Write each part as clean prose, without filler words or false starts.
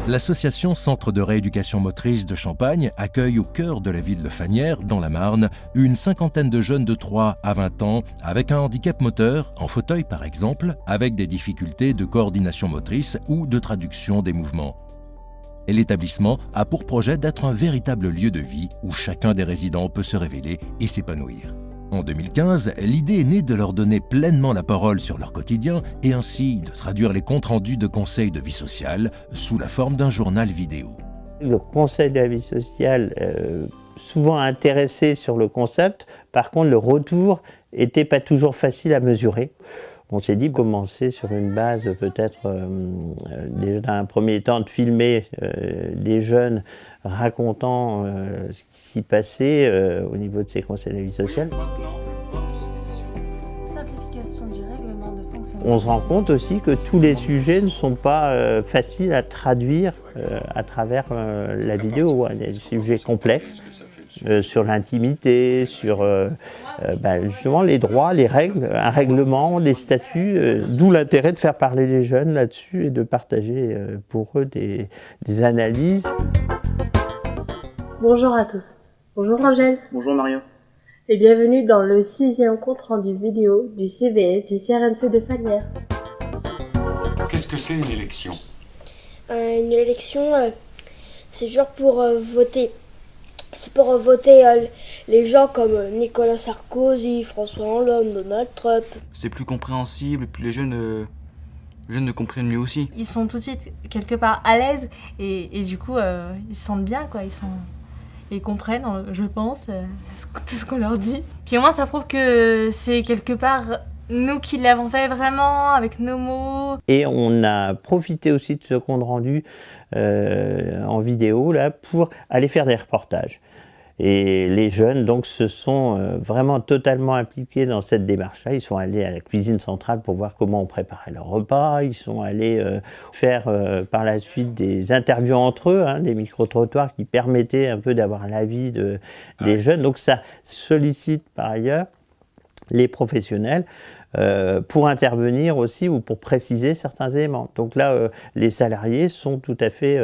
L'association Centre de rééducation motrice de Champagne accueille au cœur de la ville de Fagnières, dans la Marne, une cinquantaine de jeunes de 3 à 20 ans avec un handicap moteur, en fauteuil par exemple, avec des difficultés de coordination motrice ou de traduction des mouvements. Et l'établissement a pour projet d'être un véritable lieu de vie où chacun des résidents peut se révéler et s'épanouir. En 2015, l'idée est née de leur donner pleinement la parole sur leur quotidien et ainsi de traduire les comptes rendus de conseils de vie sociale sous la forme d'un journal vidéo. Le conseil de la vie sociale, souvent intéressé sur le concept, par contre le retour n'était pas toujours facile à mesurer. On s'est dit commencer sur une base peut-être déjà dans un premier temps de filmer des jeunes racontant ce qui s'y passait au niveau de ces conseils de la vie sociale. On se rend compte aussi que tous les sujets ne sont pas faciles à traduire à travers la vidéo. Il y a des sujets complexes sur l'intimité, sur justement les droits, les règles, un règlement, des statuts, d'où l'intérêt de faire parler les jeunes là-dessus et de partager pour eux des analyses. Bonjour à tous. Bonjour Angèle. Bonjour Mario. Et bienvenue dans le 6e compte-rendu vidéo du CVS du CRMC de Fagnières. Qu'est-ce que c'est une élection? Une élection, c'est genre pour voter. C'est pour voter les gens comme Nicolas Sarkozy, François Hollande, Donald Trump. C'est plus compréhensible et puis les jeunes ne comprennent mieux aussi. Ils sont tout de suite quelque part à l'aise et du coup ils se sentent bien quoi. Ils comprennent, je pense, tout ce qu'on leur dit. Puis au moins ça prouve que c'est quelque part nous qui l'avons fait vraiment avec nos mots. Et on a profité aussi de ce compte rendu en vidéo là, pour aller faire des reportages. Et les jeunes donc se sont vraiment totalement impliqués dans cette démarche-là. Ils sont allés à la cuisine centrale pour voir comment on préparait leur repas. Ils sont allés faire par la suite des interviews entre eux, des micro-trottoirs qui permettaient un peu d'avoir l'avis des jeunes. Donc ça sollicite par ailleurs les professionnels pour intervenir aussi ou pour préciser certains éléments. Donc là, les salariés sont tout à fait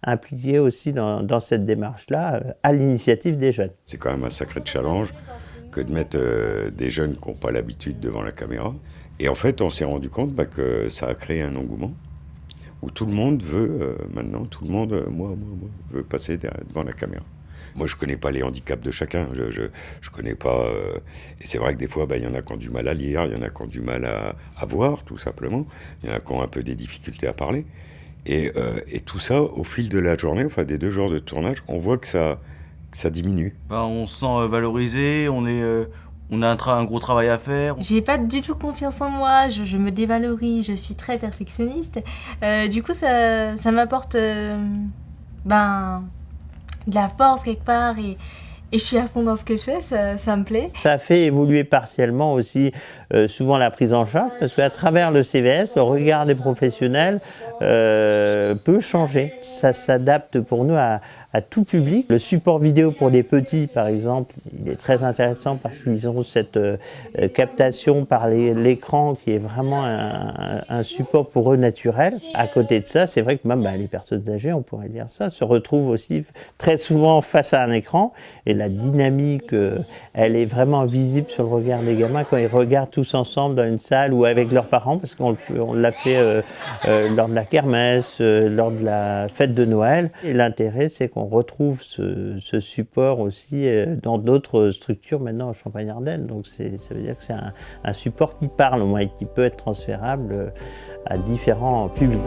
impliqués aussi dans cette démarche-là, à l'initiative des jeunes. C'est quand même un sacré challenge que de mettre des jeunes qui n'ont pas l'habitude devant la caméra. Et en fait, on s'est rendu compte que ça a créé un engouement où tout le monde veut, maintenant, tout le monde, moi, veut passer devant la caméra. Moi, je ne connais pas les handicaps de chacun, je connais pas... et c'est vrai que des fois, il y en a qui ont du mal à lire, il y en a qui ont du mal à voir, tout simplement. Il y en a qui ont un peu des difficultés à parler. Et tout ça, au fil de la journée, enfin des 2 jours de tournage, on voit que ça diminue. On se sent valorisé, on a un gros travail à faire. J'ai pas du tout confiance en moi, je me dévalorise, je suis très perfectionniste. Du coup, ça m'apporte... de la force quelque part et je suis à fond dans ce que je fais, ça me plaît. Ça a fait évoluer partiellement aussi souvent la prise en charge parce qu'à travers le CVS, le regard des professionnels peut changer. Ça s'adapte pour nous à tout public. Le support vidéo pour des petits, par exemple, il est très intéressant parce qu'ils ont cette captation par l'écran qui est vraiment un support pour eux naturel. À côté de ça, c'est vrai que même les personnes âgées, on pourrait dire ça, se retrouvent aussi très souvent face à un écran et la dynamique, elle est vraiment visible sur le regard des gamins quand ils regardent tous ensemble dans une salle ou avec leurs parents parce qu'on l'a fait lors de la kermesse, lors de la fête de Noël. Et l'intérêt, c'est qu'on retrouve ce support aussi dans d'autres structures maintenant en Champagne-Ardenne. Donc ça veut dire que c'est un support qui parle au moins et qui peut être transférable à différents publics.